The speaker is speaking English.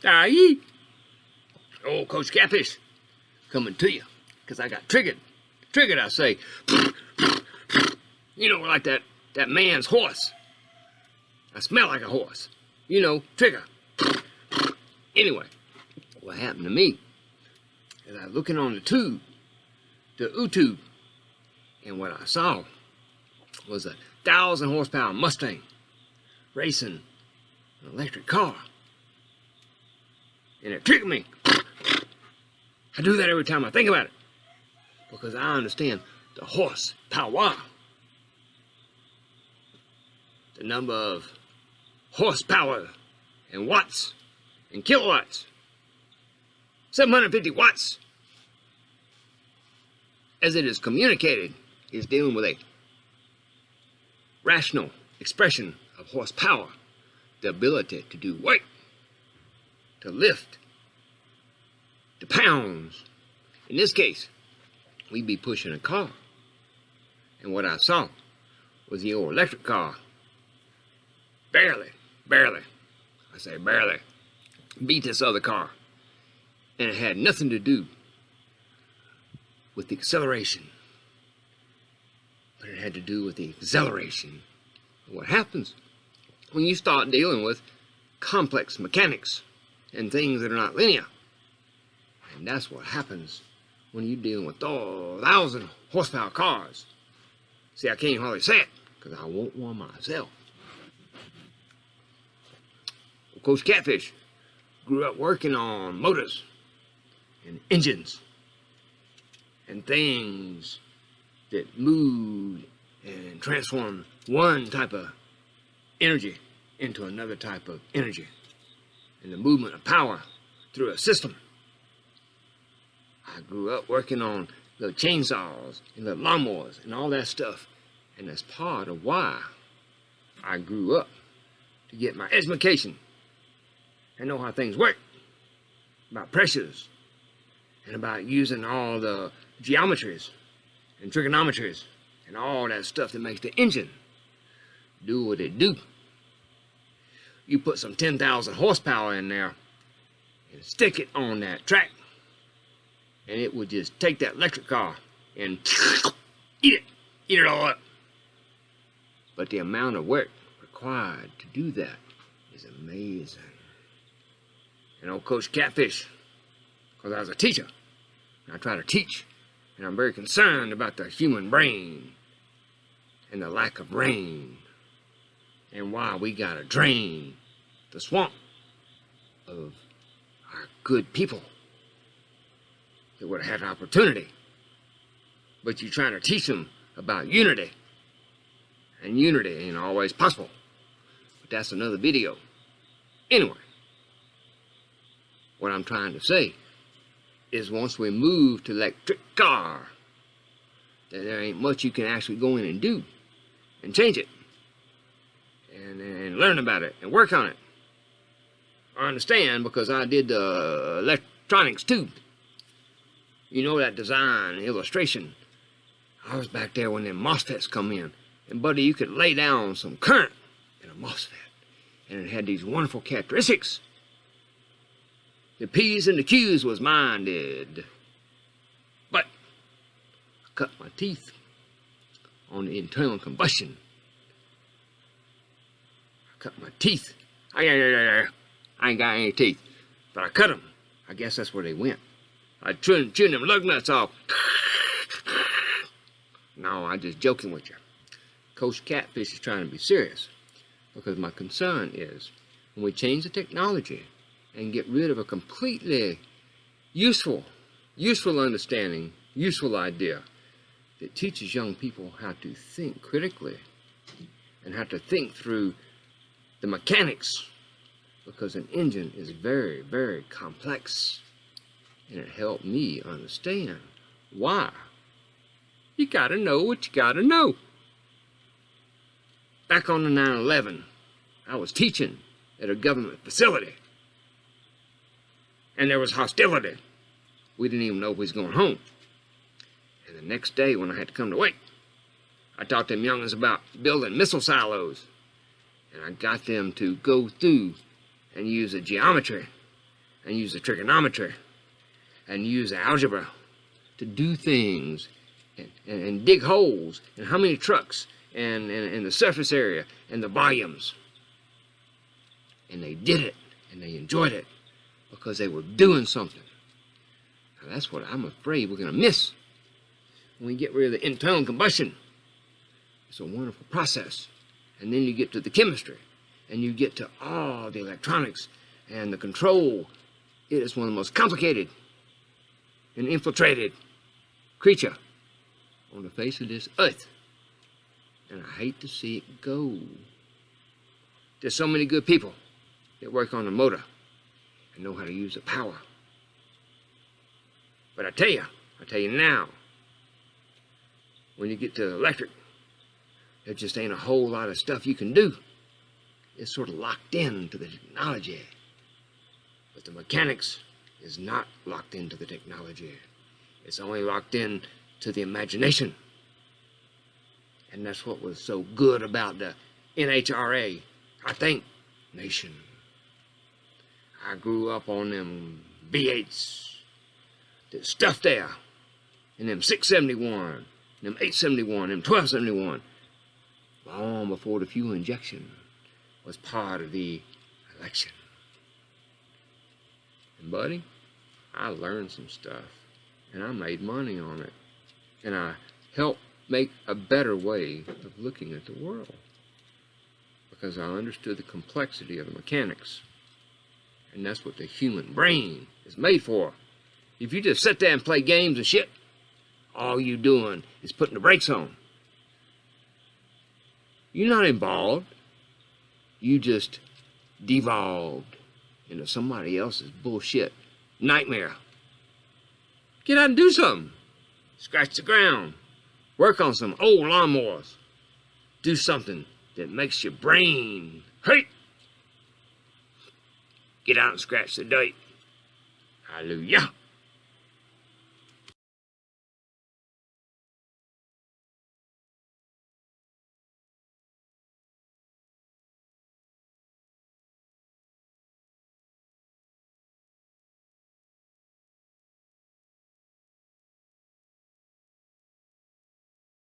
Aye. Old Coach Catfish coming to you, 'cause I got triggered. Triggered, I say. You know, like that man's horse. I smell like a horse. You know, trigger. Anyway, what happened to me is I was looking on the tube, the U-tube, and what I saw was a 1,000 horsepower Mustang racing an electric car. And it triggered me. I do that every time I think about it, because I understand the horsepower. The number of horsepower and watts and kilowatts. 750 watts, as it is communicated, is dealing with a rational expression of horsepower, the ability to do work, to lift, to pounds. In this case, we'd be pushing a car. And what I saw was the old electric car barely, I say barely, beat this other car. And it had nothing to do with the acceleration, but it had to do with the acceleration. What happens when you start dealing with complex mechanics and things that are not linear? And that's what happens when you're dealing with 1,000 horsepower cars. See, I can't hardly say it, because I want one myself. Well, Coach Catfish grew up working on motors and engines and things that moved and transformed one type of energy into another type of energy, and the movement of power through a system. I grew up working on little chainsaws and little lawnmowers and all that stuff, and that's part of why I grew up, to get my education and know how things work, about pressures, and about using all the geometries and trigonometries and all that stuff that makes the engine do what it do. You put some 10,000 horsepower in there and stick it on that track, and it would just take that electric car and eat it all up. But the amount of work required to do that is amazing. And old Coach Catfish, because I was a teacher, and I try to teach, and I'm very concerned about the human brain and the lack of rain, and why we gotta drain the swamp of our good people that would have had an opportunity. But you're trying to teach them about unity, and unity ain't always possible. But that's another video. Anyway, what I'm trying to say is, once we move to electric car, then there ain't much you can actually go in and do and change it and learn about it and work on it. I understand, because I did the electronics too. You know, that design, illustration. I was back there when them MOSFETs come in. And buddy, you could lay down some current in a MOSFET, and it had these wonderful characteristics. The P's and the Q's was minded. But I cut my teeth on the internal combustion. I cut my teeth. I ain't got any teeth, but I cut them. I guess that's where they went. I chewing them lug nuts off. No, I'm just joking with you. Coach Catfish is trying to be serious, because my concern is, when we change the technology and get rid of a completely useful understanding, useful idea that teaches young people how to think critically and how to think through the mechanics, because an engine is very, very complex, and it helped me understand why you gotta know what you gotta know. Back on the 9/11, I was teaching at a government facility, and there was hostility. We didn't even know if we was going home. And the next day, when I had to come to work, I taught them youngins about building missile silos, and I got them to go through and use the geometry and use the trigonometry and use the algebra to do things and dig holes and how many trucks and the surface area and the volumes. And they did it and they enjoyed it because they were doing something. Now that's what I'm afraid we're going to miss when we get rid of the internal combustion. It's a wonderful process. And then you get to the chemistry and you get to all the electronics and the control. It is one of the most complicated and infiltrated creature on the face of this earth. And I hate to see it go. There's so many good people that work on the motor and know how to use the power. But I tell you now, when you get to electric, there just ain't a whole lot of stuff you can do. It's sort of locked into the technology. But the mechanics is not locked into the technology. It's only locked in to the imagination. And that's what was so good about the NHRA, I think, nation. I grew up on them V8s, the stuff there, and them 671, them 871, them 1271, long before the fuel injection was part of the election. And buddy, I learned some stuff, and I made money on it, and I helped make a better way of looking at the world, because I understood the complexity of the mechanics. And that's what the human brain is made for. If you just sit there and play games and shit, all you doing is putting the brakes on. You're not involved. You just devolved into somebody else's bullshit nightmare. Get out and do something. Scratch the ground. Work on some old lawnmowers. Do something that makes your brain hurt. Get out and scratch the dirt. Hallelujah.